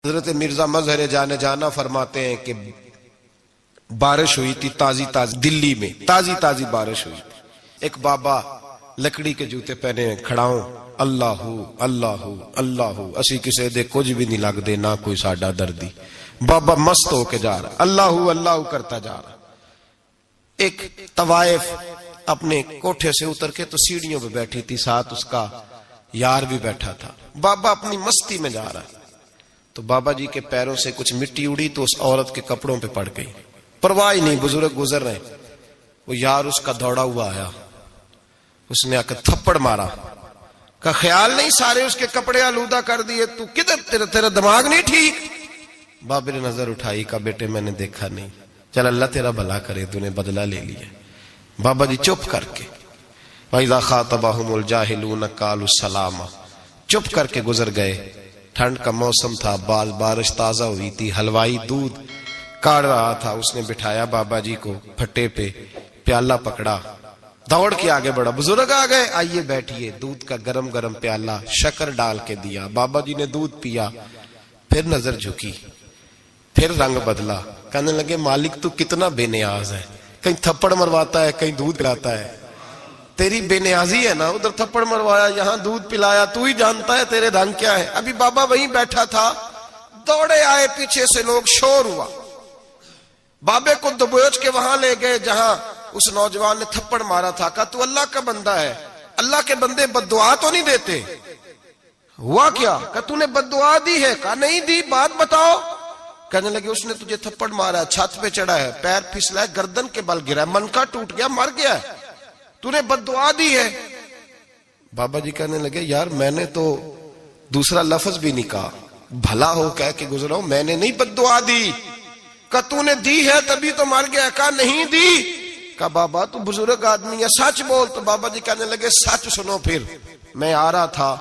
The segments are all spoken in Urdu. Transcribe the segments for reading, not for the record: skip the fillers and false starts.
حضرت مرزا مظہر جانے جانا فرماتے ہیں کہ بارش ہوئی تھی تازی دلی میں تازی بارش ہوئی تھی. ایک بابا لکڑی کے جوتے پہنے کھڑا ہوں اللہ اللہ اللہ اسی کسے دے کچھ بھی نہیں لگ دے نہ کوئی ساڈا دردی. بابا مست ہو کے جا رہا اللہ اللہ کرتا جا رہا. ایک طوائف اپنے کوٹھے سے اتر کے تو سیڑھیوں پہ بیٹھی تھی, ساتھ اس کا یار بھی بیٹھا تھا. بابا اپنی مستی میں جا رہا تو بابا جی کے پیروں سے کچھ مٹی اڑی تو اس عورت کے کپڑوں پہ پڑ گئی. پرواہ نہیں, بزرگ گزر رہے. وہ یار اس کا دوڑا ہوا آیا, اس نے آ کے تھپڑ مارا. کا خیال نہیں سارے اس کے کپڑے آلودہ کر دیے, تو کدھر تیرا دماغ نہیں ٹھیک. بابے نے نظر اٹھائی, کا بیٹے میں نے دیکھا نہیں, چل اللہ تیرا بھلا کرے, تو نے بدلہ لے لیا. بابا جی چپ کر کے وَإِذَا خَاطَبَهُمُ الْجَاهِلُونَ قَالُوا السَّلَامَ چپ کر کے گزر گئے. ٹھنڈ کا موسم تھا, بارش تازہ ہوئی تھی, حلوائی دودھ کاڑ رہا تھا. اس نے بٹھایا بابا جی کو پھٹے پہ, پیالہ پکڑا, دوڑ کے آگے بڑھا. بزرگ آ گئے, آئیے بیٹھیے. دودھ کا گرم گرم پیالہ شکر ڈال کے دیا. بابا جی نے دودھ پیا, پھر نظر جھکی, پھر رنگ بدلا. کہنے لگے مالک تو کتنا بے نیاز ہے, کہیں تھپڑ مرواتا ہے کہیں دودھ پلاتا ہے. تیری بے نیازی ہے نا, ادھر تھپڑ مروایا یہاں دودھ پلایا, تو ہی جانتا ہے تیرے رنگ کیا ہے. ابھی بابا وہیں بیٹھا تھا, دوڑے آئے پیچھے سے لوگ, شور ہوا. بابے کو دبوچ کے وہاں لے گئے جہاں اس نوجوان نے تھپڑ مارا تھا. کہا تو اللہ کا بندہ ہے, اللہ کے بندے بد دعا تو نہیں دیتے. ہوا کیا؟ کہا تو نے بد دعا دی ہے. کہا نہیں دی, بات بتاؤ. کہنے لگے اس نے تجھے تھپڑ مارا ہے, چھت پہ چڑھا ہے, پیر پھسلا ہے, گردن کے بل گرا ہے, منکا ٹوٹ گیا, مر گیا ہے, تو نے بد دعا دی ہے. بابا جی کہنے لگے یار میں نے تو دوسرا لفظ بھی نہیں کہا, بھلا ہو کہہ کے گزرا ہوں, میں نے نہیں بد دعا دی. کہا تو نے دی ہے تبھی تو مر گیا. کہا نہیں دی. کہا بابا تو بزرگ آدمی ہے, سچ بول. تو بابا جی کہنے لگے سچ سنو. پھر میں آ رہا تھا,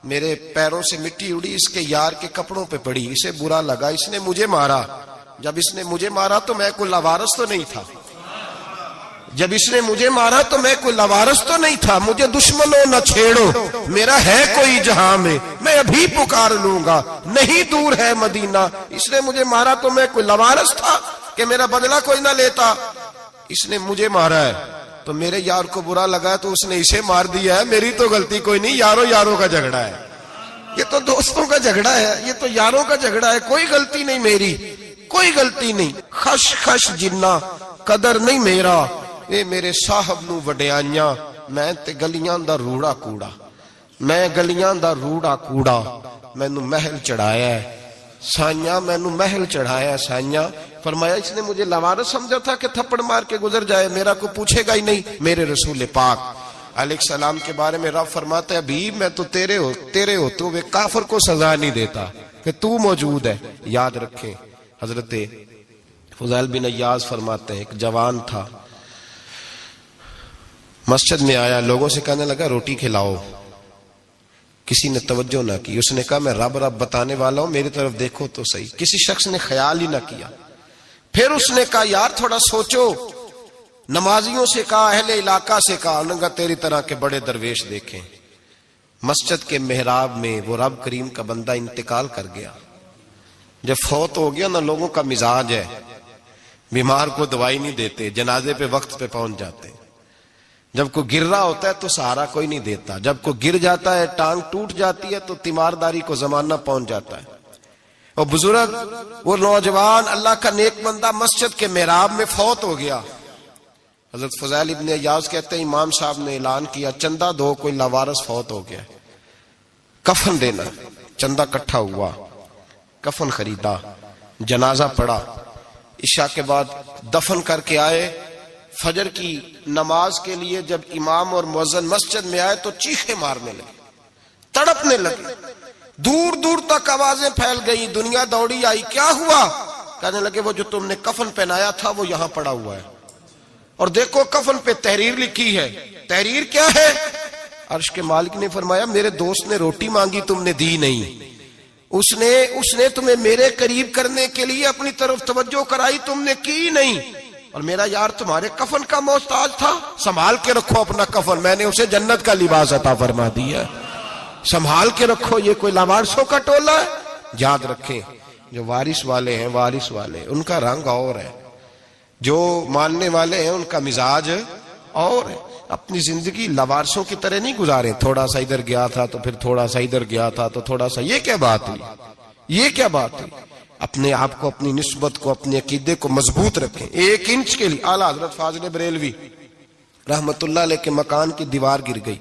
میرے پیروں سے مٹی اڑی, اس کے یار کے کپڑوں پہ پڑی, اسے برا لگا, اس نے مجھے مارا. جب اس نے مجھے مارا تو میں کوئی لاوارث تو نہیں تھا. جب اس نے مجھے مارا تو میں کوئی لاوارث تو نہیں تھا. مجھے دشمنوں نہ چھیڑو, میرا ہے کوئی جہاں میں ابھی پکار لوں گا, نہیں دور ہے مدینہ. اس نے مجھے مارا تو میں کوئی لاوارث تھا کہ میرا بدلہ کوئی نہ لیتا. اس نے مجھے مارا ہے تو میرے یار کو برا لگا تو اس نے اسے مار دیا ہے, میری تو غلطی کوئی نہیں. یاروں کا جھگڑا ہے, یہ تو دوستوں کا جھگڑا ہے, یہ تو یاروں کا جھگڑا ہے, کوئی غلطی نہیں میری, کوئی غلطی نہیں. خش جنہ قدر نہیں میرا, اے میرے صاحب نو وڈیاں, میں تے گلیاں دا روڑا کوڑا, میں گلیاں دا روڑا کوڑا. مینوں محل چڑھایا ہے سائیاں, مینوں محل چڑھایا ہے سائیاں. فرمایا اس نے مجھے لاوارث سمجھا تھا کہ تھپڑ مار کے گزر جائے, میرا کو پوچھے گا ہی نہیں. میرے رسول پاک علیہ السلام کے بارے میں رب فرماتا ہے ابھی میں تو تیرے ہوتے ہوئے کافر کو سزا نہیں دیتا کہ تو موجود ہے. یاد رکھیں حضرت فضیل بن عیاض فرماتے ہیں ایک جوان تھا, مسجد میں آیا, لوگوں سے کہنے لگا روٹی کھلاؤ. کسی نے توجہ نہ کی. اس نے کہا میں رب بتانے والا ہوں, میری طرف دیکھو تو صحیح. کسی شخص نے خیال ہی نہ کیا. پھر اس نے کہا یار تھوڑا سوچو. نمازیوں سے کہا, اہل علاقہ سے کہا, انہوں نے کہا تیری طرح کے بڑے درویش دیکھیں. مسجد کے محراب میں وہ رب کریم کا بندہ انتقال کر گیا. جب فوت ہو گیا نا, لوگوں کا مزاج ہے, بیمار کو دوائی نہیں دیتے, جنازے پہ وقت پہ پہنچ جاتے. جب کوئی گر رہا ہوتا ہے تو سہارا کوئی نہیں دیتا, جب کوئی گر جاتا ہے ٹانگ ٹوٹ جاتی ہے تو تیمارداری کو زمانہ پہنچ جاتا ہے. اور بزرگ وہ نوجوان اللہ کا نیک بندہ مسجد کے محراب میں فوت ہو گیا. حضرت فضیل ابن عیاض کہتے ہیں امام صاحب نے اعلان کیا چندہ دو, کوئی لاوارث فوت ہو گیا, کفن دینا. چندہ اکٹھا ہوا, کفن خریدا, جنازہ پڑا. عشاء کے بعد دفن کر کے آئے. فجر کی نماز کے لیے جب امام اور مؤذن مسجد میں آئے تو چیخیں مارنے لگے, تڑپنے لگے. دور دور تک آوازیں پھیل گئی, دنیا دوڑی آئی. کیا ہوا؟ کہنے لگے وہ جو تم نے کفن پہنایا تھا وہ یہاں پڑا ہوا ہے, اور دیکھو کفن پہ تحریر لکھی ہے. تحریر کیا ہے؟ عرش کے مالک نے فرمایا میرے دوست نے روٹی مانگی تم نے دی نہیں, اس نے تمہیں میرے قریب کرنے کے لیے اپنی طرف توجہ کرائی, تم نے کی نہیں. اور میرا یار تمہارے کفن کا محتاج تھا, سنبھال کے رکھو اپنا کفن, میں نے اسے جنت کا لباس عطا فرما دیا, سنبھال کے رکھو. یہ کوئی لاوارثوں کا ٹولہ ہے؟ یاد رکھیں جو وارث والے ہیں، وارث والے ان کا رنگ اور ہے، جو ماننے والے ہیں ان کا مزاج اور ہے. اپنی زندگی لوارثوں کی طرح نہیں گزارے، تھوڑا سا ادھر گیا تھا تو پھر تھوڑا سا ادھر گیا تھا تو تھوڑا سا. یہ کیا بات ہوئی؟ یہ کیا بات ہوئی؟ اپنے آپ کو، اپنی نسبت کو، اپنے عقیدے کو مضبوط رکھیں. 1 انچ کے لیے اعلیٰ حضرت فاضل بریلوی رحمت اللہ علیہ کے مکان کی دیوار گر گئی.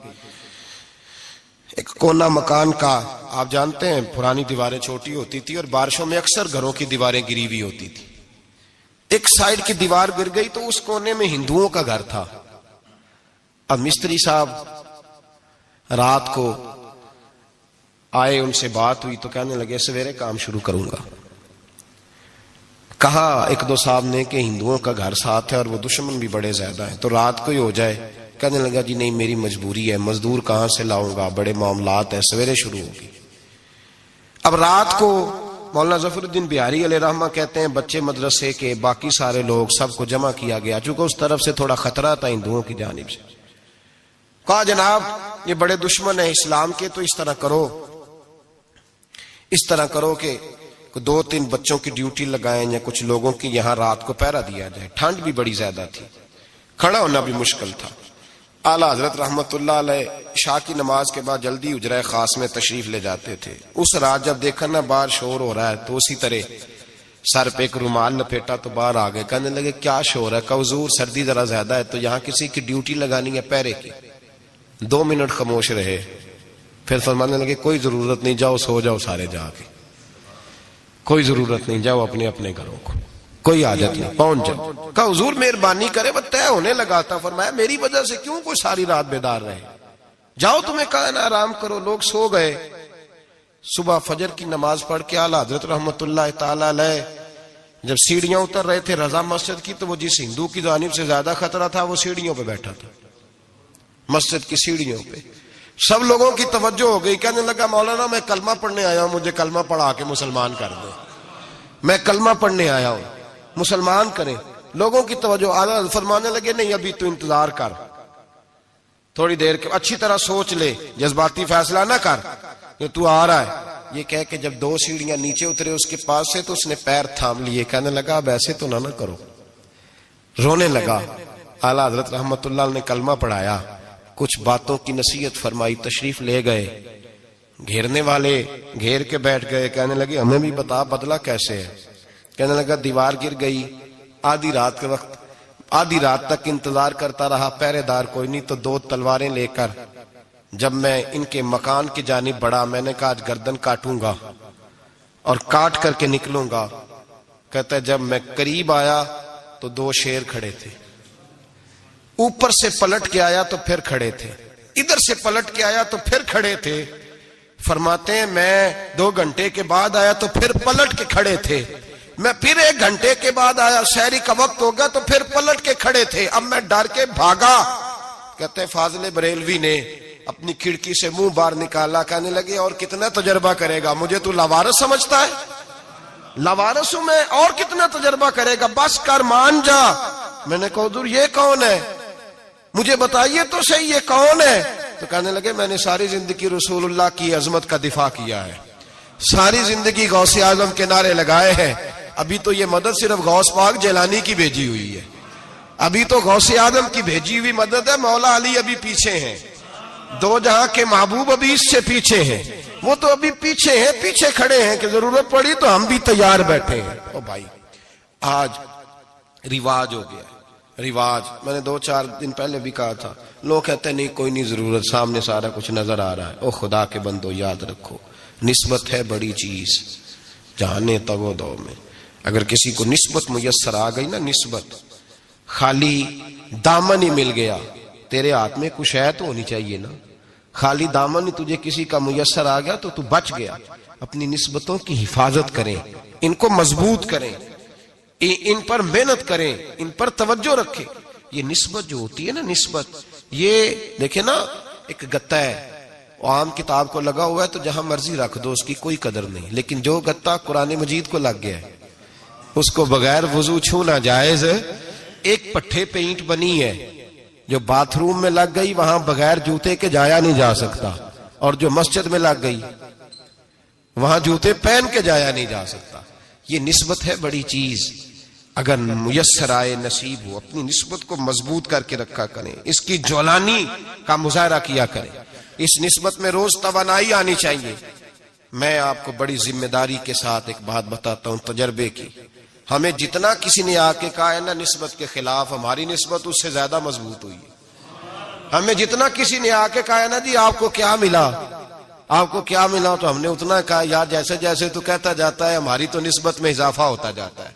ایک کونا مکان کا، آپ جانتے ہیں پرانی دیواریں چھوٹی ہوتی تھی اور بارشوں میں اکثر گھروں کی دیواریں گری ہوئی ہوتی تھی. ایک سائیڈ کی دیوار گر گئی تو اس کونے میں ہندوؤں کا گھر تھا. اب مستری صاحب رات کو آئے، ان سے بات ہوئی تو کہنے لگے سویرے کام شروع کروں گا. کہا 1-2 صاحب نے کہ ہندوؤں کا گھر ساتھ ہے اور وہ دشمن بھی بڑے زیادہ ہیں، تو رات کو ہی ہو جائے. کہنے لگا جی نہیں، میری مجبوری ہے، مزدور کہاں سے لاؤں گا، بڑے معاملات ہیں، سویرے شروع ہوگی. اب رات کو مولانا ظفر الدین بہاری علیہ رحمہ کہتے ہیں بچے مدرسے کے، باقی سارے لوگ، سب کو جمع کیا گیا. چونکہ اس طرف سے تھوڑا خطرہ تھا ہندوؤں کی جانب سے. کہا جناب یہ بڑے دشمن ہیں اسلام کے، تو اس طرح کرو کہ 2-3 بچوں کی ڈیوٹی لگائیں یا کچھ لوگوں کی یہاں رات کو پہرا دیا جائے. ٹھنڈ بھی بڑی زیادہ تھی، کھڑا ہونا بھی مشکل تھا. اعلیٰ حضرت رحمت اللہ علیہ عشاء کی نماز کے بعد جلدی حجرہ خاص میں تشریف لے جاتے تھے. اس رات جب دیکھا نا باہر شور ہو رہا ہے تو اسی طرح سر پہ ایک رومال لپیٹا تو باہر آ گئے. کہنے لگے کیا شور ہے؟ کہ حضور سردی ذرا زیادہ ہے تو یہاں کسی کی ڈیوٹی لگانی ہے پہرے کی. 2 منٹ خاموش رہے، پھر فرمانے لگے کوئی ضرورت نہیں، جاؤ سو جاؤ سارے جا کے، کوئی ضرورت نہیں، جاؤ اپنے اپنے گھروں کو، کوئی حاجت نہیں، پہنچ جاؤ. کہا حضور مہربانی کرے، وہ طے ہونے لگا تھا. فرمایا میری وجہ سے کیوں کوئی ساری رات بیدار رہے، جاؤ تمہیں کہا نا آرام کرو. لوگ سو گئے. صبح فجر کی نماز پڑھ کے اعلیٰ حضرت رحمت اللہ تعالی علیہ جب سیڑھیاں اتر رہے تھے رضا مسجد کی، تو وہ جس ہندو کی جانب سے زیادہ خطرہ تھا وہ سیڑھیوں پہ بیٹھا تھا، مسجد کی سیڑھیوں پہ. سب لوگوں کی توجہ ہو گئی. کہنے لگا مولانا میں کلمہ پڑھنے آیا ہوں، مجھے کلمہ پڑھا کے مسلمان کر دیں، میں کلمہ پڑھنے آیا ہوں، مسلمان کریں. لوگوں کی توجہ. اعلیٰ فرمانے لگے نہیں ابھی تو انتظار کر، تھوڑی دیر کے اچھی طرح سوچ لے، جذباتی فیصلہ نہ کر کہ تو آ رہا ہے. یہ کہہ کے جب 2 سیڑھیاں نیچے اترے اس کے پاس سے تو اس نے پیر تھام لیے. کہنے لگا اب ایسے تو نہ کرو، رونے لگا. اعلیٰ حضرت رحمت اللہ نے کلمہ پڑھایا، کچھ باتوں کی نصیحت فرمائی، تشریف لے گئے. گھیرنے والے گھیر کے بیٹھ گئے. کہنے لگے ہمیں بھی بتا بدلہ کیسے ہے. کہنے لگا دیوار گر گئی، آدھی رات کے وقت، آدھی رات تک انتظار کرتا رہا، پہرے دار کوئی نہیں، تو 2 تلواریں لے کر جب میں ان کے مکان کی جانب بڑھا، میں نے کہا آج گردن کاٹوں گا اور کاٹ کر کے نکلوں گا. کہتا ہے جب میں قریب آیا تو 2 شیر کھڑے تھے، اوپر سے پلٹ کے آیا تو پھر کھڑے تھے، ادھر سے پلٹ کے آیا تو پھر کھڑے تھے. فرماتے ہیں میں 2 گھنٹے کے بعد آیا تو پھر پلٹ کے کھڑے تھے، میں پھر 1 گھنٹے کے بعد آیا، سحری کا وقت ہو گیا تو پھر پلٹ کے کھڑے تھے. اب میں ڈر کے بھاگا. کہتے ہیں فاضل بریلوی نے اپنی کھڑکی سے منہ باہر نکالا. کہنے لگے اور کتنا تجربہ کرے گا، مجھے تو لاوارث سمجھتا ہے، لاوارث ہوں میں، اور کتنا تجربہ کرے گا، بس کر مان جا. میں نے کہا حضور یہ کون ہے، مجھے بتائیے تو صحیح یہ کون ہے. تو کہنے لگے میں نے ساری زندگی رسول اللہ کی عظمت کا دفاع کیا ہے، ساری زندگی غوث اعظم کے نعرے لگائے ہیں. ابھی تو یہ مدد صرف غوث پاک جیلانی کی بھیجی ہوئی ہے، ابھی تو غوث اعظم کی بھیجی ہوئی مدد ہے. مولا علی ابھی پیچھے ہیں، 2 جہاں کے محبوب ابھی اس سے پیچھے ہیں، وہ تو ابھی پیچھے ہیں، پیچھے کھڑے ہیں کہ ضرورت پڑی تو ہم بھی تیار بیٹھے ہیں. او بھائی آج رواج ہو گیا، رواج. میں نے 2-4 دن پہلے بھی کہا تھا، لوگ کہتے ہیں نہیں کوئی نہیں ضرورت، سامنے سارا کچھ نظر آ رہا ہے. او خدا کے بندو یاد رکھو، نسبت ہے بڑی چیز، جانے تگو دو میں. اگر کسی کو نسبت میسر آ گئی نا، نسبت، خالی دامن ہی مل گیا، تیرے ہاتھ میں کچھ ہے تو ہونی چاہیے نا. خالی دامن ہی تجھے کسی کا میسر آ گیا تو بچ گیا. اپنی نسبتوں کی حفاظت کریں، ان کو مضبوط کریں، ان پر محنت کریں، ان پر توجہ رکھیں. یہ نسبت جو ہوتی ہے نا، نسبت، یہ دیکھیں نا ایک گتا ہے، عام کتاب کو لگا ہوا ہے تو جہاں مرضی رکھ دو، اس کی کوئی قدر نہیں. لیکن جو گتا قرآن مجید کو لگ گیا ہے اس کو بغیر وضو چھونا جائز. ایک پٹھے پہ اینٹ بنی ہے، جو باتھ روم میں لگ گئی وہاں بغیر جوتے کے جایا نہیں جا سکتا، اور جو مسجد میں لگ گئی وہاں جوتے پہن کے جایا نہیں جا سکتا. یہ نسبت ہے بڑی چیز، اگر میسر آئے نصیب ہو اپنی نسبت کو مضبوط کر کے رکھا کریں، اس کی جولانی کا مظاہرہ کیا کریں، اس نسبت میں روز توانائی آنی چاہیے۔ میں آپ کو بڑی ذمہ داری کے ساتھ ایک بات بتاتا ہوں تجربے کی، ہمیں جتنا کسی نے آ کے کہا ہے نا نسبت کے خلاف، ہماری نسبت اس سے زیادہ مضبوط ہوئی ہے۔ ہمیں جتنا کسی نے آ کے کہا ہے نا جی آپ کو کیا ملا، آپ کو کیا ملا، تو ہم نے اتنا کہا یار جیسے جیسے تو کہتا جاتا ہے ہماری تو نسبت میں اضافہ ہوتا جاتا ہے،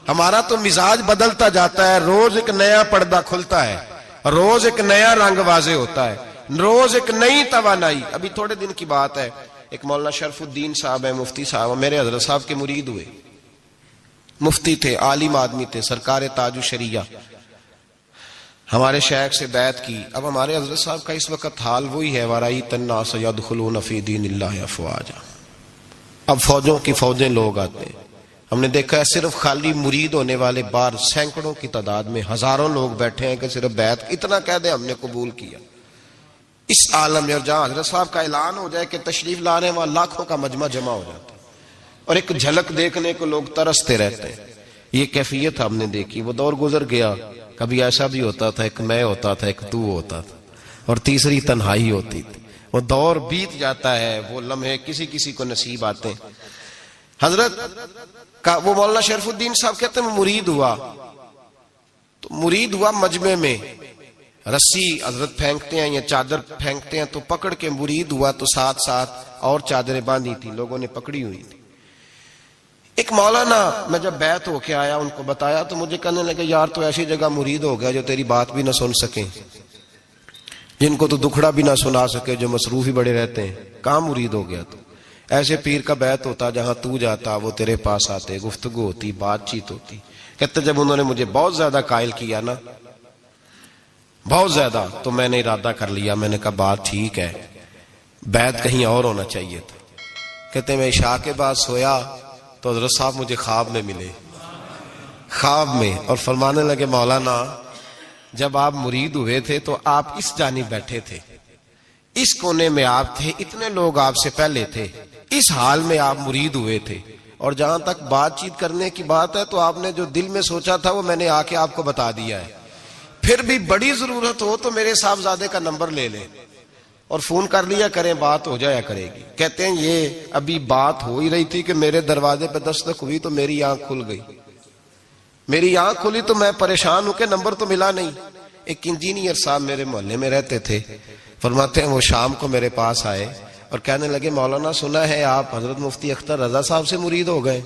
ہمارا تو مزاج بدلتا جاتا ہے، روز ایک نیا پردہ کھلتا ہے، روز ایک نیا رنگ واضح ہوتا ہے، روز ایک نئی توانائی۔ ابھی تھوڑے دن کی بات ہے، ایک مولانا شرف الدین صاحب ہے، مفتی صاحب، میرے حضرت صاحب کے مرید ہوئے، مفتی تھے، عالم آدمی تھے، سرکار تاج الشریعہ، ہمارے شیخ سے بیعت کی۔ اب ہمارے حضرت صاحب کا اس وقت حال وہی ہے، وَرَأَيْتَ النَّاسَ يَدْخُلُونَ فِي دِينِ اللَّهِ أَفْوَاجًا، اب فوجوں کی فوجیں لوگ آتے ہیں۔ ہم نے دیکھا ہے صرف خالی مرید ہونے والے باہر سینکڑوں کی تعداد میں ہزاروں لوگ بیٹھے ہیں کہ صرف بیعت اتنا کہہ دیں ہم نے قبول کیا۔ اس عالم میں اور جہاں حضرت صاحب کا اعلان ہو جائے کہ تشریف لا رہے ہیں وہاں لاکھوں کا مجمع جمع ہو جاتا ہے، اور ایک جھلک دیکھنے کو لوگ ترستے رہتے ہیں۔ یہ کیفیت ہم نے دیکھی، وہ دور گزر گیا، کبھی ایسا بھی ہوتا تھا ایک میں ہوتا تھا، ایک تو ہوتا تھا، اور تیسری تنہائی ہوتی تھی۔ وہ دور بیت جاتا ہے، وہ لمحے کسی کسی کو نصیب آتے ہیں۔ حضرت کا وہ مولانا شرف الدین صاحب کہتے ہیں مرید ہوا، تو مرید ہوا مجمع میں، رسی حضرت پھینکتے ہیں یا چادر پھینکتے ہیں تو پکڑ کے مرید ہوا، تو ساتھ ساتھ اور چادریں باندھی تھی، لوگوں نے پکڑی ہوئی تھی۔ ایک مولانا، میں جب بیعت ہو کے آیا ان کو بتایا تو مجھے کہنے لگے یار تو ایسی جگہ مرید ہو گیا جو تیری بات بھی نہ سن سکیں، جن کو تو دکھڑا بھی نہ سنا سکے، جو مصروف ہی بڑے رہتے ہیں، کہاں مرید ہو گیا تو؟ ایسے پیر کا بیعت ہوتا جہاں تو جاتا، وہ تیرے پاس آتے، گفتگو ہوتی، بات چیت ہوتی۔ کہتے جب انہوں نے مجھے بہت زیادہ قائل کیا نا، بہت زیادہ، تو میں نے ارادہ کر لیا، میں نے کہا بات ٹھیک ہے، بیعت کہیں اور ہونا چاہیے تھا۔ کہتے میں عشاء کے بعد سویا تو حضرت صاحب مجھے خواب میں ملے، خواب میں، اور فرمانے لگے مولانا جب آپ مرید ہوئے تھے تو آپ اس جانب بیٹھے تھے، اس کونے میں آپ تھے، اتنے لوگ آپ سے پہلے تھے، اس حال میں آپ مرید ہوئے تھے، اور جہاں تک بات چیت کرنے کی بات ہے تو آپ نے جو دل میں سوچا تھا وہ میں نے آ کے آپ کو بتا دیا ہے، پھر بھی بڑی ضرورت ہو تو میرے صاحبزادے کا نمبر لے لیں اور فون کر لیا کریں، بات ہو جایا کرے گی۔ کہتے ہیں یہ ابھی بات ہو ہی رہی تھی کہ میرے دروازے پہ دستک ہوئی تو میری آنکھ کھل گئی، میری آنکھ کھلی تو میں پریشان ہوں کہ نمبر تو ملا نہیں۔ ایک انجینئر صاحب میرے محلے میں رہتے تھے، فرماتے ہیں وہ شام کو میرے پاس آئے اور کہنے لگے مولانا سنا ہے آپ حضرت مفتی اختر رضا صاحب سے مرید ہو گئے؟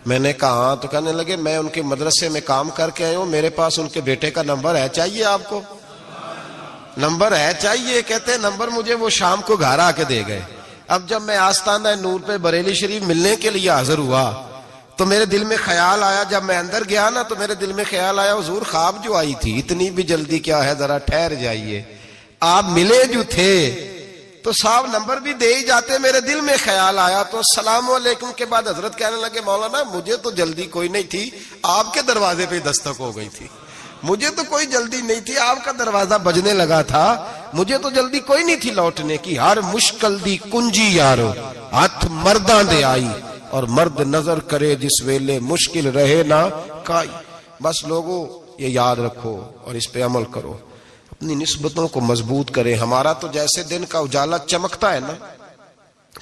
میں نے کہا ہاں، تو کہنے لگے میں ان کے مدرسے میں کام کر کے آئے ہوں، میرے پاس ان کے بیٹے کا نمبر ہے، چاہیے آپ کو؟ نمبر ہے چاہیے؟ کہتے ہیں نمبر مجھے وہ شام کو گھر آ کے دے گئے۔ اب جب میں آستانہ نور پہ بریلی شریف ملنے کے لیے حاضر ہوا تو میرے دل میں خیال آیا، جب میں اندر گیا نا تو میرے دل میں خیال آیا حضور خواب جو آئی تھی اتنی بھی جلدی کیا ہے، ذرا ٹھہر جائیے، آپ ملے جو تھے تو صاحب نمبر بھی دے ہی جاتے۔ میرے دل میں خیال آیا تو السلام علیکم کے بعد حضرت کہنے لگے مولانا مجھے تو جلدی کوئی نہیں تھی، آپ کے دروازے پہ دستک ہو گئی تھی، مجھے تو کوئی جلدی نہیں تھی، آپ کا دروازہ بجنے لگا تھا، مجھے تو جلدی کوئی نہیں تھی لوٹنے کی۔ ہر مشکل دی کنجی یارو ہاتھ مرداں دے آئی، اور مرد نظر کرے جس ویلے مشکل رہے نہ کائی۔ بس لوگوں یہ یاد رکھو اور اس پہ عمل کرو، اپنی نسبتوں کو مضبوط کرے۔ ہمارا تو جیسے دن کا اجالا چمکتا ہے نا،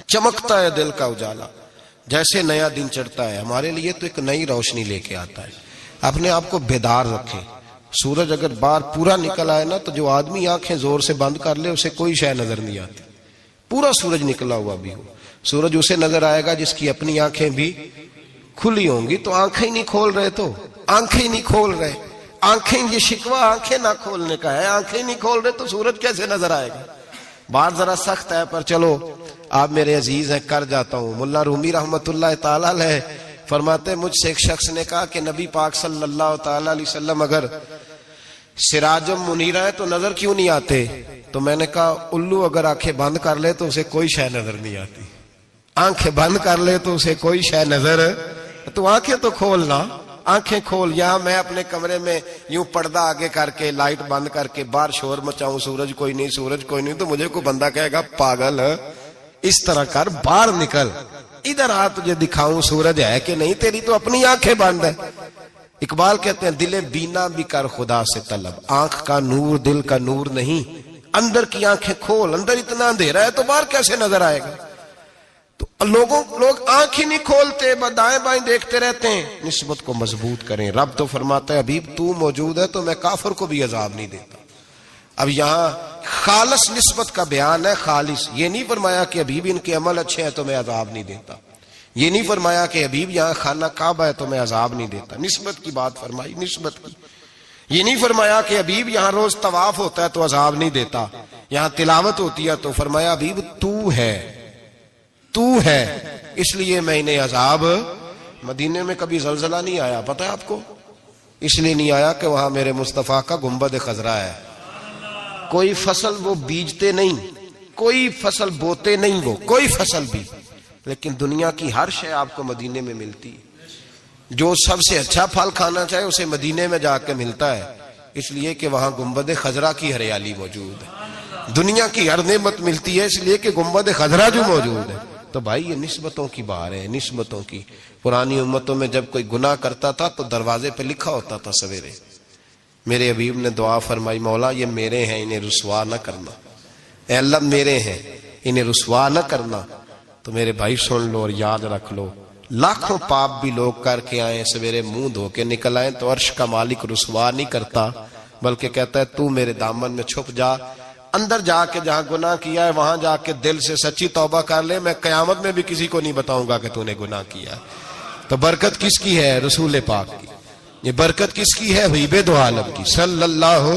چمکتا ہے دل کا اجالا، جیسے نیا دن چڑھتا ہے ہمارے لیے تو ایک نئی روشنی لے کے آتا ہے۔ اپنے آپ کو بیدار رکھیں۔ سورج اگر باہر پورا نکل آئے نا تو جو آدمی آنکھیں زور سے بند کر لے اسے کوئی شے نظر نہیں آتی، پورا سورج نکلا ہوا بھی ہو۔ سورج اسے نظر آئے گا جس کی اپنی آنکھیں بھی کھلی ہوں گی، تو آنکھیں نہیں کھول رہے، تو آنکھیں نہیں کھول رہے، آنکھیں، یہ شکوہ آنکھیں نہ کھولنے کا ہے، آنکھیں نہیں کھول رہے تو سورج کیسے نظر آئے گا؟ بات ذرا سخت ہے پر چلو آپ میرے عزیز ہیں کر جاتا ہوں۔ ملا رومی رحمت اللہ تعالی علیہ فرماتے مجھ سے ایک شخص نے کہا کہ نبی پاک صلی اللہ تعالی علیہ وسلم اگر سراجم منیرہ ہے تو نظر کیوں نہیں آتے؟ تو میں نے کہا الو اگر آنکھیں بند کر لے تو اسے کوئی شے نظر نہیں آتی، آنکھیں بند کر لے تو اسے کوئی شے نظر، تو آنکھیں تو کھولنا، آنکھیں کھول۔ یہاں میں اپنے کمرے میں یوں پردہ آگے کر کے لائٹ بند کر کے باہر شور مچاؤں سورج کوئی نہیں سورج کوئی نہیں، تو مجھے کوئی بندہ کہے گا پاگل، اس طرح کر، باہر نکل، ادھر آ تجھے دکھاؤں سورج ہے کہ نہیں، تیری تو اپنی آنکھیں بند ہے۔ اقبال کہتے ہیں دل بینا بھی کر خدا سے طلب، آنکھ کا نور دل کا نور نہیں، اندر کی آنکھیں کھول، اندر اتنا اندھیرا ہے تو باہر کیسے نظر آئے گا؟ تو لوگ آنکھ ہی نہیں کھولتے، دائیں بائیں دیکھتے رہتے ہیں۔ نسبت کو مضبوط کریں۔ رب تو فرماتا ہے حبیب تو موجود ہے تو میں کافر کو بھی عذاب نہیں دیتا۔ اب یہاں خالص نسبت کا بیان ہے، خالص، یہ نہیں فرمایا کہ حبیب ان کے عمل اچھے ہیں تو میں عذاب نہیں دیتا، یہ نہیں فرمایا کہ حبیب یہاں خانہ کعبہ ہے تو میں عذاب نہیں دیتا، نسبت کی بات فرمائی، نسبت کی۔ یہ نہیں فرمایا کہ حبیب یہاں روز طواف ہوتا ہے تو عذاب نہیں دیتا، یہاں تلاوت ہوتی ہے تو فرمایا حبیب تو ہے اس لیے میں انہیں عذاب۔ مدینے میں کبھی زلزلہ نہیں آیا، پتہ ہے آپ کو؟ اس لیے نہیں آیا کہ وہاں میرے مصطفیٰ کا گنبد خضرا ہے۔ کوئی فصل وہ بیجتے نہیں، کوئی فصل بوتے نہیں، وہ کوئی فصل بھی، لیکن دنیا کی ہر شے آپ کو مدینے میں ملتی ہے۔ جو سب سے اچھا پھل کھانا چاہے اسے مدینے میں جا کے ملتا ہے، اس لیے کہ وہاں گنبد خضرا کی ہریالی موجود ہے۔ دنیا کی ہر نعمت ملتی ہے اس لیے کہ گنبد خضرا جو موجود ہے۔ تو بھائی یہ نسبتوں کی بار ہے، نسبتوں کی۔ پرانی امتوں میں جب کوئی گناہ کرتا تھا تو دروازے پہ لکھا ہوتا تھا سویرے، میرے حبیب نے دعا فرمائی مولا یہ میرے ہیں انہیں رسوا نہ کرنا، اے اللہ میرے ہیں انہیں رسوا نہ کرنا۔ تو میرے بھائی سن لو اور یاد رکھ لو، لاکھوں پاپ بھی لوگ کر کے آئیں، سویرے منہ دھو کے نکل آئیں تو عرش کا مالک رسوا نہیں کرتا، بلکہ کہتا ہے تو میرے دامن میں چھپ جا، اندر جا کے جہاں گناہ کیا ہے وہاں جا کے دل سے سچی توبہ کر لے، میں قیامت میں بھی کسی کو نہیں بتاؤں گا کہ تو نے گناہ کیا ہے۔ تو برکت کس کی ہے؟ رسول پاک کی۔ یہ برکت کس کی ہے؟ حبیب دو عالم کی صلی اللہ۔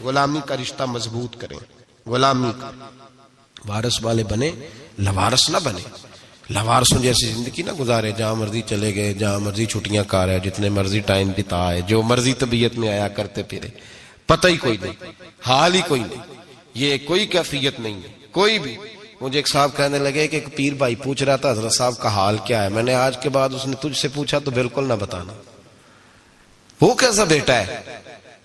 غلامی کا رشتہ مضبوط کریں، غلامی کا، وارث والے بنے، لوارث نہ بنے۔ لوارثوں جیسی زندگی نہ گزارے، جہاں مرضی چلے گئے، جہاں مرضی چھٹیاں کار ہے، جتنے مرضی ٹائم بتائے، جو مرضی طبیعت میں آیا کرتے پھرے، پتہ ہی کوئی نہیں، حال ہی کوئی نہیں، یہ کوئی کیفیت نہیں ہے کوئی بھی۔ مجھے ایک صاحب کہنے لگے کہ ایک پیر بھائی پوچھ رہا تھا حضرت صاحب کا حال کیا ہے، میں نے آج کے بعد اس نے تجھ سے پوچھا تو بالکل نہ بتانا۔ وہ کیسا بیٹا ہے،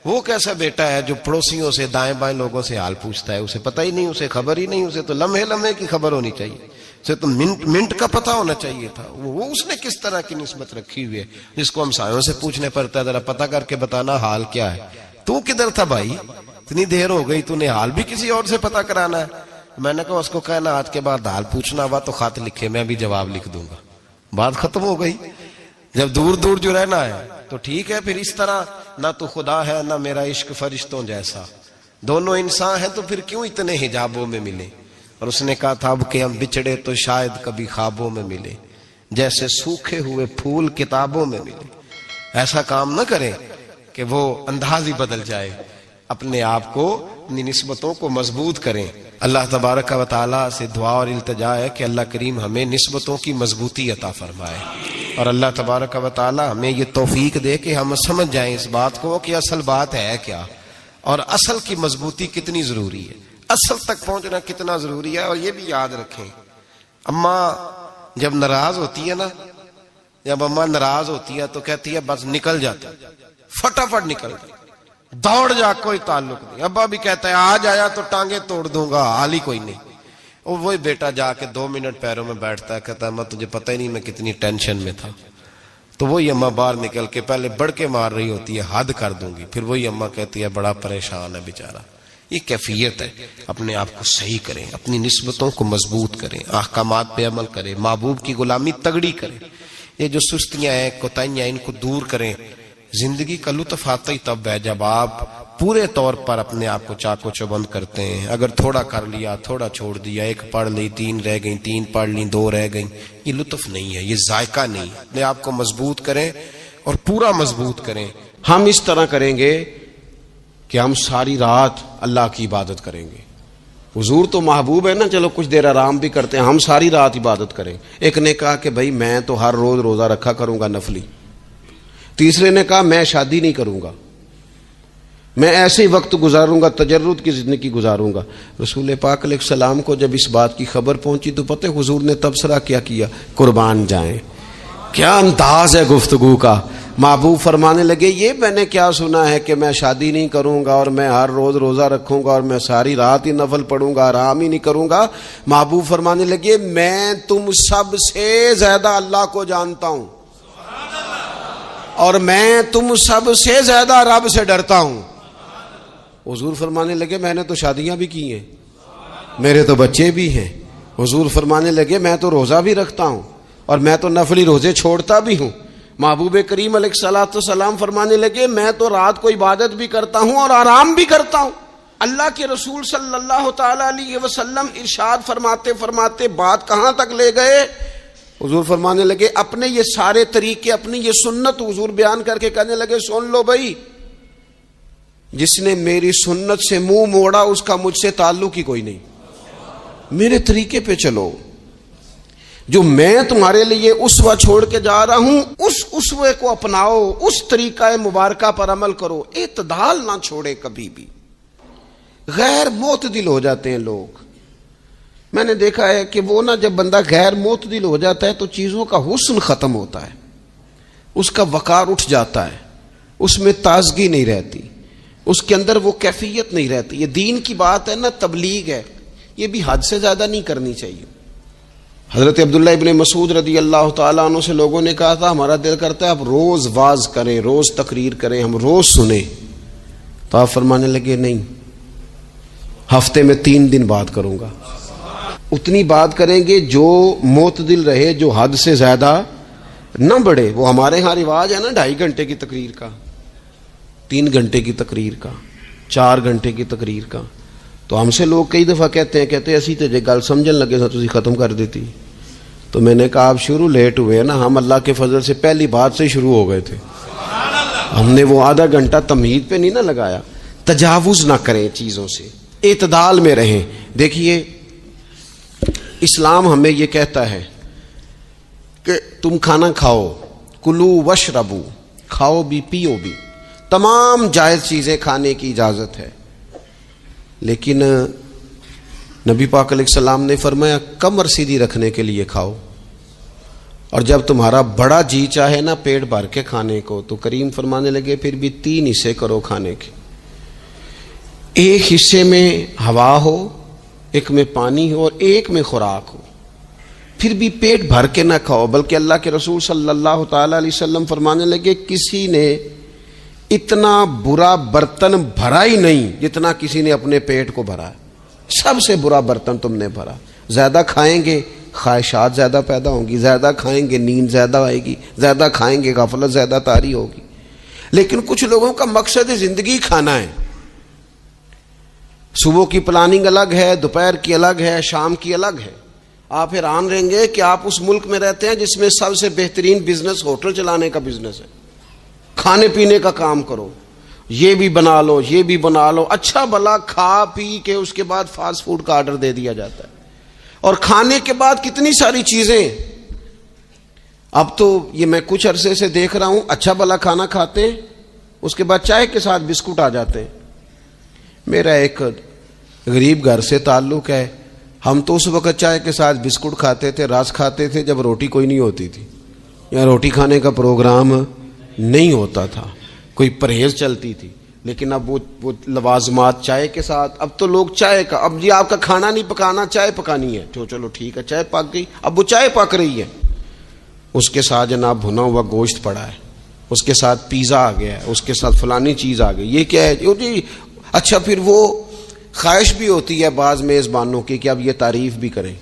وہ کیسا بیٹا ہے جو پڑوسیوں سے دائیں بائیں لوگوں سے حال پوچھتا ہے، اسے پتہ ہی نہیں، اسے خبر ہی نہیں، اسے تو لمحے لمحے کی خبر ہونی چاہیے، اسے تو منٹ کا پتہ ہونا چاہیے تھا۔ وہ اس نے کس طرح کی نسبت رکھی ہوئی ہے جس کو ہم سایوں سے پوچھنے پڑتا ہے ذرا پتہ کر کے بتانا حال کیا ہے۔ تو کدھر تھا بھائی، اتنی دیر ہو گئی، تو نے حال بھی کسی اور سے پتہ کرانا ہے؟ میں نے کہا اس کو کہنا آج کے بعد حال پوچھنا ہوا تو خط لکھے، میں بھی جواب لکھ دوں گا، بات ختم ہو گئی۔ جب دور دور جو رہنا ہے تو ٹھیک ہے، پھر اس طرح نہ تو خدا ہے نہ میرا عشق فرشتوں جیسا، دونوں انسان ہیں تو پھر کیوں اتنے حجابوں میں ملے؟ اور اس نے کہا تھا اب کہ ہم بچھڑے تو شاید کبھی خوابوں میں ملے، جیسے سوکھے ہوئے پھول کتابوں میں ملے۔ ایسا کام نہ کریں کہ وہ انداز ہی بدل جائے، اپنے آپ کو، اپنی نسبتوں کو مضبوط کریں۔ اللہ تبارک و تعالیٰ سے دعا اور التجا ہے کہ اللہ کریم ہمیں نسبتوں کی مضبوطی عطا فرمائے، اور اللہ تبارک و تعالیٰ ہمیں یہ توفیق دے کہ ہم سمجھ جائیں اس بات کو کہ اصل بات ہے کیا، اور اصل کی مضبوطی کتنی ضروری ہے، اصل تک پہنچنا کتنا ضروری ہے۔ اور یہ بھی یاد رکھیں، اماں جب ناراض ہوتی ہے نا، جب اماں ناراض ہوتی ہے تو کہتی ہے بس نکل جاتا، فٹافٹ نکل جاتا، دوڑ جا، کوئی تعلق نہیں۔ ابا بھی کہتا ہے آج آیا تو ٹانگیں توڑ دوں گا، حال ہی کوئی نہیں۔ اور وہی بیٹا جا کے 2 منٹ پیروں میں بیٹھتا ہے، کہتا ہے اماں تجھے پتہ ہی نہیں میں کتنی ٹینشن میں تھا۔ تو وہی اماں باہر نکل کے پہلے بڑھ کے مار رہی ہوتی ہے حد کر دوں گی، پھر وہی اماں کہتی ہے بڑا پریشان ہے بیچارہ۔ یہ کیفیت ہے، اپنے آپ کو صحیح کریں، اپنی نسبتوں کو مضبوط کریں، احکامات پہ عمل کریں، محبوب کی غلامی تگڑی کریں، یہ جو سستیاں ہیں کوتاہیاں ان کو دور کریں۔ زندگی کا لطف آتا ہی تب ہے جب آپ پورے طور پر اپنے آپ کو چاقو چوبند کرتے ہیں۔ اگر تھوڑا کر لیا، تھوڑا چھوڑ دیا، 1 پڑھ لی، 3 رہ گئیں، 3 پڑھ لی، 2 رہ گئیں، یہ لطف نہیں ہے، یہ ذائقہ نہیں۔ اپنے آپ کو مضبوط کریں اور پورا مضبوط کریں۔ ہم اس طرح کریں گے کہ ہم ساری رات اللہ کی عبادت کریں گے۔ حضور تو محبوب ہے نا، چلو کچھ دیر آرام بھی کرتے ہیں، ہم ساری رات عبادت کریں۔ ایک نے کہا کہ بھائی میں تو ہر روز روزہ رکھا کروں گا نفلی، تیسرے نے کہا میں شادی نہیں کروں گا، میں ایسے ہی وقت گزاروں گا، تجرد کی زندگی گزاروں گا۔ رسول پاک علیہ السلام کو جب اس بات کی خبر پہنچی تو پتہ حضور نے تبصرہ کیا قربان جائیں، کیا انداز ہے گفتگو کا۔ محبوب فرمانے لگے یہ میں نے کیا سنا ہے کہ میں شادی نہیں کروں گا اور میں ہر روز روزہ رکھوں گا اور میں ساری رات ہی نفل پڑھوں گا، آرام ہی نہیں کروں گا۔ محبوب فرمانے لگے میں تم سب سے زیادہ اللہ کو جانتا ہوں اور میں تم سب سے زیادہ رب سے ڈرتا ہوں۔ حضور فرمانے لگے میں نے تو شادیاں بھی کی ہیں، میرے تو بچے بھی ہیں۔ حضور فرمانے لگے میں تو روزہ بھی رکھتا ہوں اور میں تو نفلی روزے چھوڑتا بھی ہوں۔ محبوب کریم علیہ الصلوۃ والسلام فرمانے لگے میں تو رات کو عبادت بھی کرتا ہوں اور آرام بھی کرتا ہوں۔ اللہ کے رسول صلی اللہ تعالی علیہ وسلم ارشاد فرماتے فرماتے بات کہاں تک لے گئے؟ حضور فرمانے لگے اپنے یہ سارے طریقے، اپنی یہ سنت حضور بیان کر کے کہنے لگے سن لو بھائی، جس نے میری سنت سے منہ موڑا اس کا مجھ سے تعلق ہی کوئی نہیں، میرے طریقے پہ چلو۔ جو میں تمہارے لیے اسوہ چھوڑ کے جا رہا ہوں اس اسوے کو اپناؤ، اس طریقہ مبارکہ پر عمل کرو، اعتدال نہ چھوڑے کبھی بھی۔ غیر معتدل ہو جاتے ہیں لوگ، میں نے دیکھا ہے کہ وہ جب بندہ غیر معتدل ہو جاتا ہے تو چیزوں کا حسن ختم ہوتا ہے، اس کا وقار اٹھ جاتا ہے، اس میں تازگی نہیں رہتی، اس کے اندر وہ کیفیت نہیں رہتی۔ یہ دین کی بات ہے نا، تبلیغ ہے، یہ بھی حد سے زیادہ نہیں کرنی چاہیے۔ حضرت عبداللہ ابن مسعود رضی اللہ تعالیٰ عنہ سے لوگوں نے کہا تھا ہمارا دل کرتا ہے آپ روز واز کریں، روز تقریر کریں، ہم روز سنیں، تو آپ فرمانے لگے نہیں، ہفتے میں 3 دن بات کروں گا۔ اتنی بات کریں گے جو معتدل رہے، جو حد سے زیادہ نہ بڑھے۔ وہ ہمارے ہاں رواج ہے نا 2.5 گھنٹے کی تقریر کا، 3 گھنٹے کی تقریر کا، 4 گھنٹے کی تقریر کا۔ تو ہم سے لوگ کئی دفعہ کہتے ہیں اسی تے جے گل سمجھن لگے تو تسی ختم کر دیتی۔ تو میں نے کہا آپ شروع لیٹ ہوئے نا، ہم اللہ کے فضل سے پہلی بات سے شروع ہو گئے تھے، ہم نے وہ آدھا گھنٹہ تمہید پہ نہیں نہ لگایا۔ تجاوز نہ کریں چیزوں سے، اعتدال میں رہیں۔ دیکھیے اسلام ہمیں یہ کہتا ہے کہ تم کھانا کھاؤ، کلو وشربو، کھاؤ بھی پیو بھی، تمام جائز چیزیں کھانے کی اجازت ہے، لیکن نبی پاک علیہ السلام نے فرمایا کمر سیدھی رکھنے کے لیے کھاؤ، اور جب تمہارا بڑا جی چاہے نا پیٹ بھر کے کھانے کو تو کریم فرمانے لگے پھر بھی 3 حصے کرو کھانے کے، ایک حصے میں ہوا ہو، ایک میں پانی ہو اور ایک میں خوراک ہو، پھر بھی پیٹ بھر کے نہ کھاؤ۔ بلکہ اللہ کے رسول صلی اللہ تعالی علیہ وسلم فرمانے لگے کسی نے اتنا برا برتن بھرا ہی نہیں جتنا کسی نے اپنے پیٹ کو بھرا، سب سے برا برتن تم نے بھرا۔ زیادہ کھائیں گے خواہشات زیادہ پیدا ہوں گی، زیادہ کھائیں گے نیند زیادہ آئے گی، زیادہ کھائیں گے غفلت زیادہ طاری ہوگی۔ لیکن کچھ لوگوں کا مقصد زندگی کھانا ہے، صبح کی پلاننگ الگ ہے، دوپہر کی الگ ہے، شام کی الگ ہے۔ آپ حیران رہیں گے کہ آپ اس ملک میں رہتے ہیں جس میں سب سے بہترین بزنس ہوٹل چلانے کا بزنس ہے، کھانے پینے کا کام کرو، یہ بھی بنا لو یہ بھی بنا لو، اچھا بھلا کھا پی کے اس کے بعد فاسٹ فوڈ کا آرڈر دے دیا جاتا ہے، اور کھانے کے بعد کتنی ساری چیزیں۔ اب تو یہ میں کچھ عرصے سے دیکھ رہا ہوں اچھا بھلا کھانا کھاتے ہیں، اس کے بعد چائے کے ساتھ بسکٹ آ جاتے ہیں۔ میرا ایک غریب گھر سے تعلق ہے، ہم تو اس وقت چائے کے ساتھ بسکٹ کھاتے تھے، رس کھاتے تھے جب روٹی کوئی نہیں ہوتی تھی، یا روٹی کھانے کا پروگرام نہیں ہوتا تھا، کوئی پرہیز چلتی تھی۔ لیکن اب وہ لوازمات چائے کے ساتھ، اب تو لوگ چائے کا، اب جی آپ کا کھانا نہیں پکانا چائے پکانی ہے، تو چلو ٹھیک ہے چائے پک گئی، اب وہ چائے پک رہی ہے، اس کے ساتھ جناب بھنا ہوا گوشت پڑا ہے، اس کے ساتھ پیزا آ گیا ہے، اس کے ساتھ فلانی چیز آ گئی، یہ کیا ہے جی؟ اچھا پھر وہ خواہش بھی ہوتی ہے بعض میزبانوں کی کہ اب یہ تعریف بھی کریں،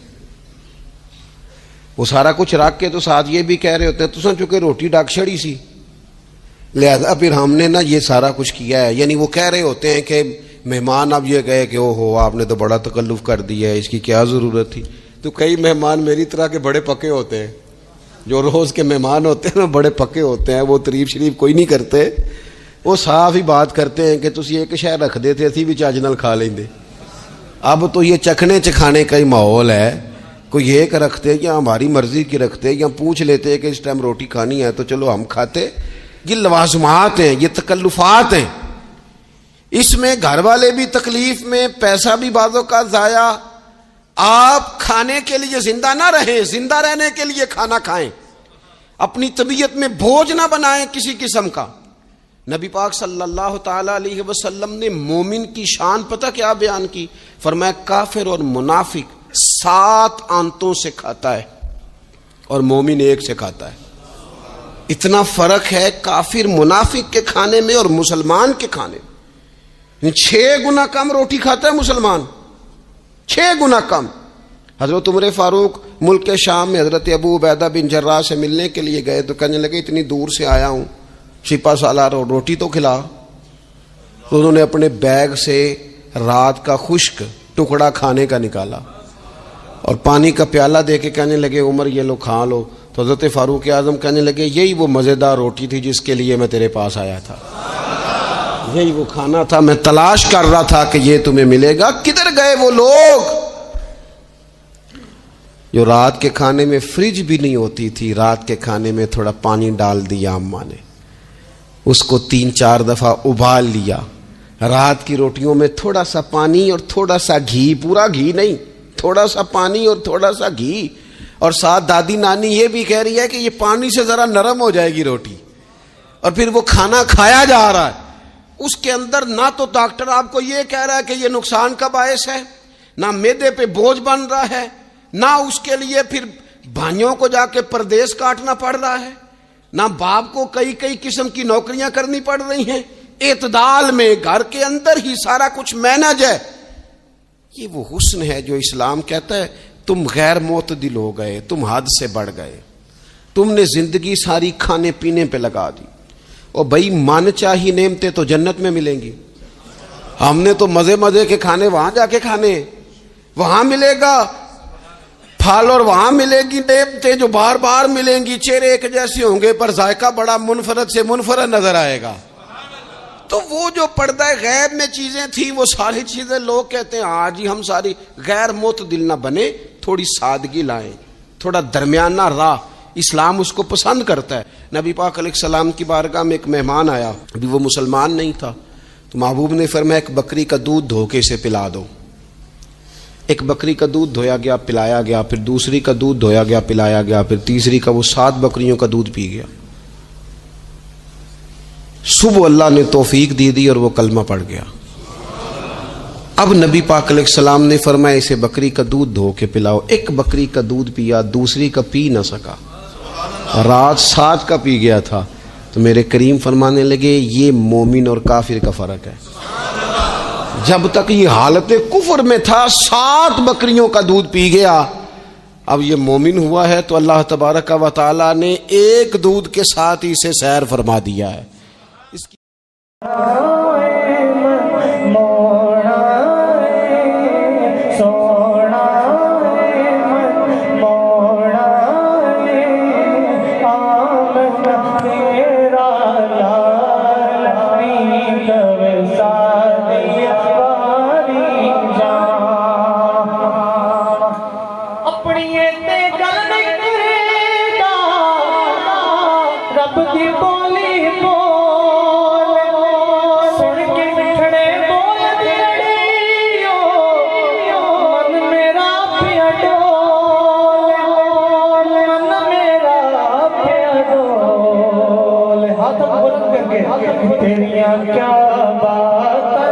وہ سارا کچھ رکھ کے تو ساتھ یہ بھی کہہ رہے ہوتے ہیں تو چونکہ روٹی ڈاک چھڑی سی، لہذا پھر ہم نے نا یہ سارا کچھ کیا ہے۔ یعنی وہ کہہ رہے ہوتے ہیں کہ مہمان اب یہ کہے کہ او ہو آپ نے تو بڑا تکلف کر دیا ہے، اس کی کیا ضرورت تھی۔ تو کئی مہمان میری طرح کے بڑے پکے ہوتے ہیں، جو روز کے مہمان ہوتے ہیں نا بڑے پکے ہوتے ہیں، وہ تعریف شریف کوئی نہیں کرتے، وہ صاف ہی بات کرتے ہیں کہ تسی ایک شے رکھ دے تے اسی بھی چاج نال کھا لیندے۔ اب تو یہ چکھنے چکھانے کا ہی ماحول ہے، کوئی ایک رکھتے یا ہماری مرضی کی رکھتے یا پوچھ لیتے کہ اس ٹائم روٹی کھانی ہے تو چلو ہم کھاتے۔ یہ لوازمات ہیں، یہ تکلفات ہیں، اس میں گھر والے بھی تکلیف میں، پیسہ بھی بعضوں کا ضائع۔ آپ کھانے کے لیے زندہ نہ رہیں، زندہ رہنے کے لیے کھانا کھائیں۔ اپنی طبیعت میں بوجھ نہ بنائیں کسی قسم کا. نبی پاک صلی اللہ تعالی علیہ وسلم نے مومن کی شان پتہ کیا بیان کی؟ فرمایا کافر اور منافق 7 آنتوں سے کھاتا ہے اور مومن 1 سے کھاتا ہے. اتنا فرق ہے کافر منافق کے کھانے میں اور مسلمان کے کھانے میں. 6 گنا کم روٹی کھاتا ہے مسلمان، 6 گنا کم. حضرت عمر فاروق ملک شام میں حضرت ابو عبیدہ بن جراح سے ملنے کے لیے گئے تو کہنے لگے اتنی دور سے آیا ہوں، سپہ سالار اور روٹی تو کھلا. تو انہوں نے اپنے بیگ سے رات کا خشک ٹکڑا کھانے کا نکالا اور پانی کا پیالہ دے کے کہنے لگے عمر یہ لو کھا لو. تو حضرت فاروق اعظم کہنے لگے یہی وہ مزیدار روٹی تھی جس کے لیے میں تیرے پاس آیا تھا، یہی وہ کھانا تھا، میں تلاش کر رہا تھا کہ یہ تمہیں ملے گا. کدھر گئے وہ لوگ جو رات کے کھانے میں فریج بھی نہیں ہوتی تھی، رات کے کھانے میں تھوڑا پانی ڈال دیا اماں نے، اس کو 3-4 دفعہ ابال لیا. رات کی روٹیوں میں تھوڑا سا پانی اور تھوڑا سا گھی، پورا گھی نہیں، تھوڑا سا پانی اور تھوڑا سا گھی. اور ساتھ دادی نانی یہ بھی کہہ رہی ہے کہ یہ پانی سے ذرا نرم ہو جائے گی روٹی. اور پھر وہ کھانا کھایا جا رہا ہے. اس کے اندر نہ تو ڈاکٹر آپ کو یہ کہہ رہا ہے کہ یہ نقصان کا باعث ہے، نہ معدے پہ بوجھ بن رہا ہے، نہ اس کے لیے پھر بھائیوں کو جا کے پردیس کاٹنا پڑ رہا ہے، نہ باپ کو کئی قسم کی نوکریاں کرنی پڑ رہی ہیں. اعتدال میں گھر کے اندر ہی سارا کچھ مینج ہے. یہ وہ حسن ہے جو اسلام کہتا ہے تم غیر معتدل ہو گئے، تم حد سے بڑھ گئے، تم نے زندگی ساری کھانے پینے پہ لگا دی. اور بھائی من چاہی نعمتیں تو جنت میں ملیں گی. ہم نے تو مزے کے کھانے وہاں جا کے کھانے، وہاں ملے گا پھل اور وہاں ملے گی نعمتیں جو بار بار ملیں گی. چہرے ایک جیسے ہوں گے پر ذائقہ بڑا منفرد سے منفرد نظر آئے گا. تو وہ جو پردہ غیب میں چیزیں تھیں وہ ساری چیزیں لوگ کہتے ہیں ہاں جی ہم ساری غیر معتدل نہ بنے، تھوڑی سادگی لائیں، تھوڑا درمیانہ راہ. اسلام اس کو پسند کرتا ہے. نبی پاک علیہ السلام کی بارگاہ میں ایک مہمان آیا، ابھی وہ مسلمان نہیں تھا، تو محبوب نے فرمایا ایک بکری کا دودھ دھو کے اسے پلا دو. ایک بکری کا دودھ دھویا گیا، پلایا گیا، پھر دوسری کا دودھ دھویا گیا، پلایا گیا، پھر تیسری کا. وہ 7 بکریوں کا دودھ پی گیا. صبح اللہ نے توفیق دی اور وہ کلمہ پڑھ گیا. اب نبی پاک علیہ السلام نے فرمایا اسے بکری کا دودھ دھو کے پلاؤ. ایک بکری کا دودھ پیا، دوسری کا پی نہ سکا، رات 7 کا پی گیا تھا. تو میرے کریم فرمانے لگے یہ مومن اور کافر کا فرق ہے. جب تک یہ حالت کفر میں تھا 7 بکریوں کا دودھ پی گیا، اب یہ مومن ہوا ہے تو اللہ تبارک و تعالی نے ایک دودھ کے ساتھ ہی اسے سیر فرما دیا ہے. اس کی کیا بات